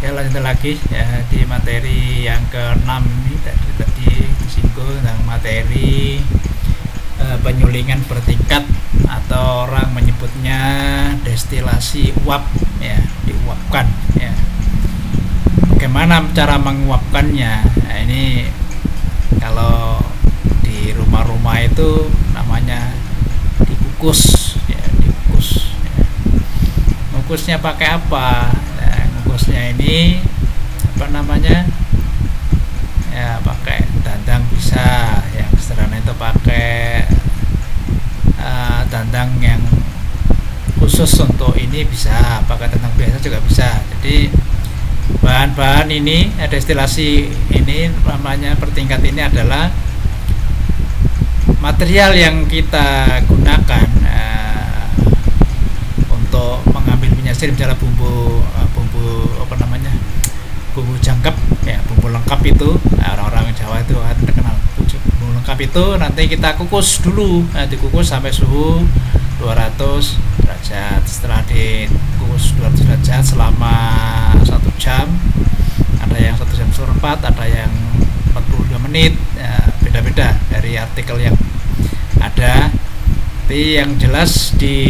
Ya, lanjut lagi ya di materi yang ke-6 ini tadi disinggung tentang materi penyulingan bertingkat atau orang menyebutnya destilasi uap ya, diuapkan ya. Bagaimana cara menguapkannya? Nah, ini kalau di rumah-rumah itu namanya dikukus ya, dikukus ya. Mengukusnya pakai apa? Ngukusnya ini apa namanya ya, pakai dandang bisa, yang sederhana itu pakai dandang yang khusus untuk ini bisa, pakai dandang biasa juga bisa. Jadi bahan-bahan ini destilasi ini namanya bertingkat ini adalah material yang kita gunakan untuk mengambil minyak sirih, misalnya bumbu apa namanya, bumbu jangkep ya, bumbu lengkap itu orang-orang Jawa itu kan terkenal bumbu lengkap itu nanti kita kukus dulu, dikukus sampai suhu 200 derajat. Setelah dikukus 200 derajat selama 1 jam, ada yang 1 jam seperempat, ada yang 45 menit ya, beda-beda dari artikel yang ada. Tapi yang jelas di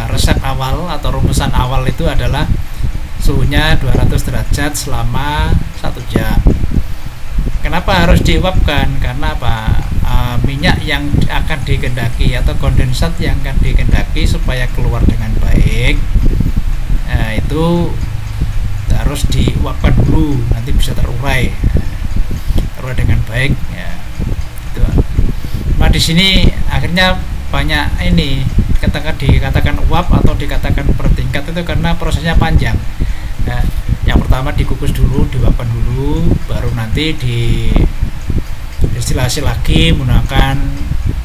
resep awal atau rumusan awal itu adalah suhunya 200 derajat selama 1 jam. Kenapa harus diuapkan? Karena apa? Minyak yang akan dikehendaki atau kondensat yang akan dikehendaki supaya keluar dengan baik itu harus diuapkan dulu, nanti bisa terurai dengan baik ya. Itu. Nah, di sini akhirnya banyak ini dikatakan uap atau dikatakan bertingkat itu karena prosesnya panjang. Nah, yang pertama dikukus dulu, diuapkan dulu, baru nanti di destilasi lagi menggunakan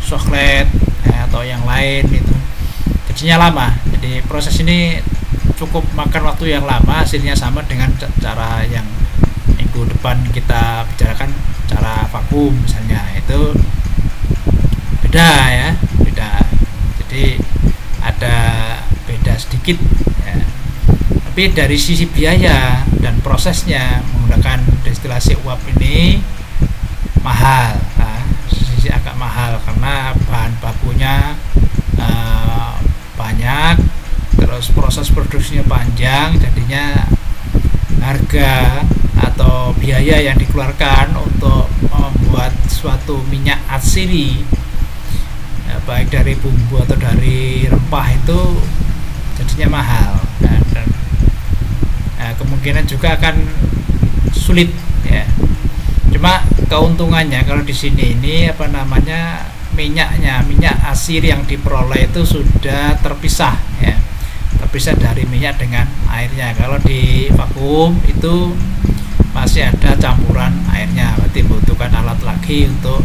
soklet atau yang lain itu. Jadinya lama. Jadi proses ini cukup makan waktu yang lama, hasilnya sama dengan cara yang minggu depan kita bicarakan, cara vakum misalnya, itu beda ya, beda. Jadi ada beda sedikit ya. Tapi dari sisi biaya dan prosesnya menggunakan destilasi uap ini mahal, sisi agak mahal karena bahan bakunya banyak, terus proses produksinya panjang, jadinya harga atau biaya yang dikeluarkan untuk membuat suatu minyak asiri baik dari bumbu atau dari rempah itu jadinya mahal dan kemungkinan juga akan sulit ya. Cuma keuntungannya kalau di sini ini apa namanya, minyak asiri yang diperoleh itu sudah terpisah ya, terpisah dari minyak dengan airnya. Kalau di vakum itu masih ada campuran airnya, berarti membutuhkan alat lagi untuk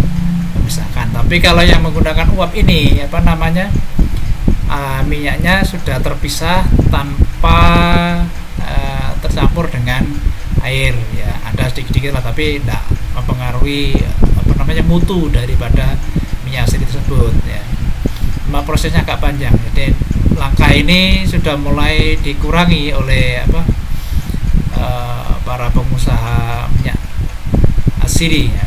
memisahkan. Tapi kalau yang menggunakan uap ini apa namanya, minyaknya sudah terpisah tanpa tercampur dengan air ya, ada sedikit-sedikit lah, tapi tidak mempengaruhi apa namanya mutu daripada minyak asiri tersebut ya. Cuma prosesnya agak panjang, jadi langkah ini sudah mulai dikurangi oleh para pengusaha minyak asiri ya.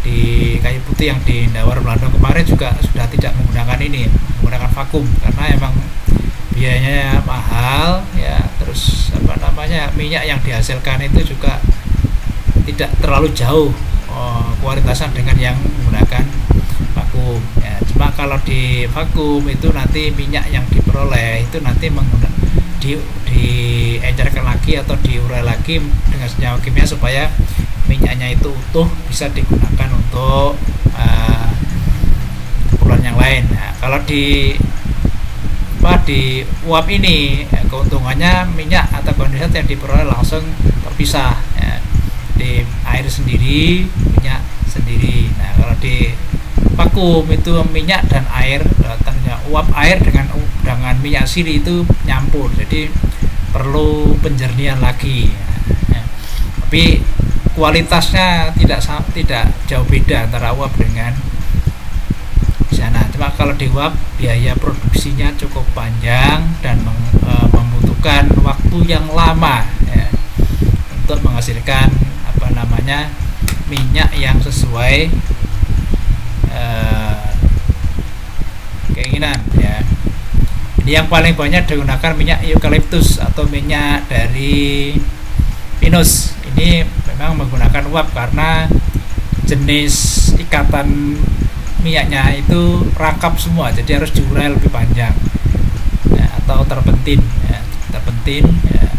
Di Kayu Putih yang di Ndawar Belanda kemarin juga sudah tidak menggunakan ini, menggunakan vakum karena emang biayanya mahal ya. Terus apa namanya, minyak yang dihasilkan itu juga tidak terlalu jauh kualitasan dengan yang menggunakan vakum ya. Cuma kalau di vakum itu nanti minyak yang diperoleh itu nanti diencerkan lagi atau diurai lagi dengan senyawa kimia supaya minyaknya itu utuh, bisa digunakan untuk keperluan yang lain. Nah, kalau di uap ini keuntungannya minyak atau kondensat yang diperoleh langsung terpisah ya, di air sendiri, minyak sendiri. Nah, kalau di vakum itu minyak dan air, uap air dengan minyak asiri itu nyampur, jadi perlu penjernihan lagi ya. Tapi kualitasnya tidak jauh beda antara uap dengan di sana. Cuma kalau di uap biaya produksinya cukup panjang dan membutuhkan waktu yang lama ya. untuk menghasilkan minyak yang sesuai keinginan ya. Ini yang paling banyak digunakan minyak eukaliptus atau minyak dari pinus. Ini memang menggunakan uap karena jenis ikatan minyaknya itu rangkap semua, jadi harus diurai lebih panjang ya, atau terpentin ya,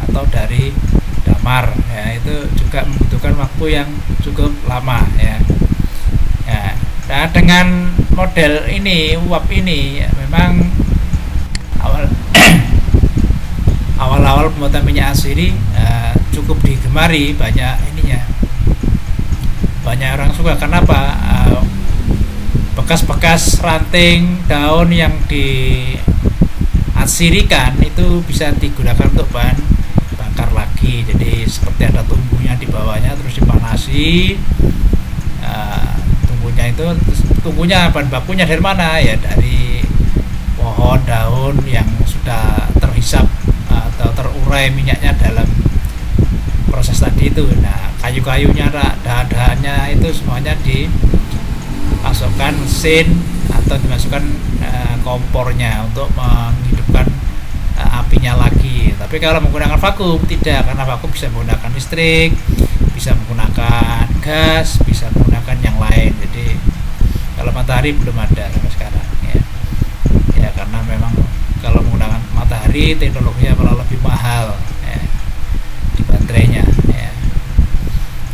atau dari damar ya, itu juga membutuhkan waktu yang cukup lama ya. Nah, dengan model ini uap ini ya, memang awal pembuatan minyak asiri cukup digemari, banyak orang suka. Kenapa? Bekas-bekas ranting daun yang diasirikan itu bisa digunakan untuk bahan bakar lagi. Jadi seperti ada tunggunya di bawahnya, terus dipanasi. Tunggunya bahan bakunya dari mana? Ya dari pohon daun yang sudah terhisap atau terurai minyaknya dalam proses tadi itu. Nah, kayu-kayunya, dahan-dahannya itu semuanya dimasukkan mesin atau dimasukkan kompornya untuk menghidupkan apinya lagi. Tapi kalau menggunakan vakum tidak, karena vakum bisa menggunakan listrik, bisa menggunakan gas, bisa menggunakan yang lain. Jadi kalau matahari belum ada sampai sekarang ya karena memang kalau menggunakan matahari teknologinya malah lebih mahal ya, di baterainya ya.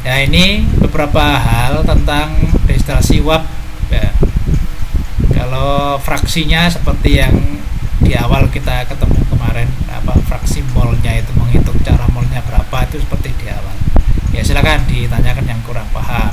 Ya, ini beberapa hal tentang destilasi uap ya. Kalau fraksinya seperti yang di awal kita ketemu kemarin, fraksi molnya itu, menghitung cara molnya berapa, itu seperti di awal ya. Silakan ditanyakan yang kurang paham.